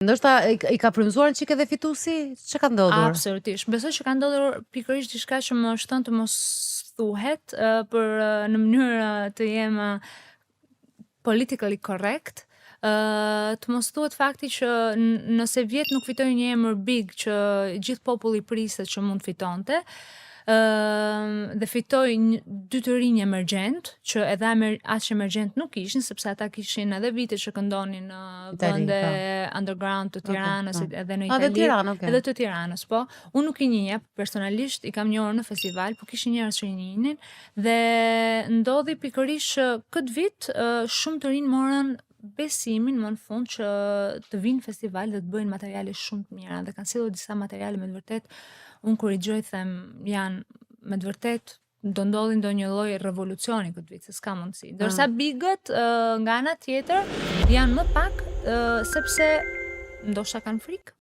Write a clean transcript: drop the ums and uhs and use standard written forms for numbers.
Ndoshta i ka frymzuar çike dhe fituesi? Ç'ka ndodhur? Absolutisht. Besoj që ka ndodhur pikërisht diçka që më shton të mos thuhet, për në mënyrë të jem politically correct. Të mos thuhet fakti që nëse vjet nuk fitoi një emër big që gjithë populli priset që mund fitonte, dhe fitoi dy të rinj emergjent, që edhe aq emergjent nuk ishin, sepse ata kishin edhe vite që këndonin në vende underground të Tiranës, edhe në Itali, edhe të Tiranës, po. Unë nuk i njeh, personalisht i kam njohur në festival, po kishin njerëz që i njihnin, dhe ndodhi pikërisht që këtë vit shumë të rinj morën besimin më në fund që të vinë në festival dhe të bëjnë materiale shumë të mira, dhe kanë sjellur disa materiale me të vërtet, unë kur i dëgjoj them janë me të vërtet do ndodhi ndonjë lloj revolucioni këtë vit, se s'ka mundësi. Ndërsa bigët nga ana tjetër janë më pak sepse ndoshta kanë frikë.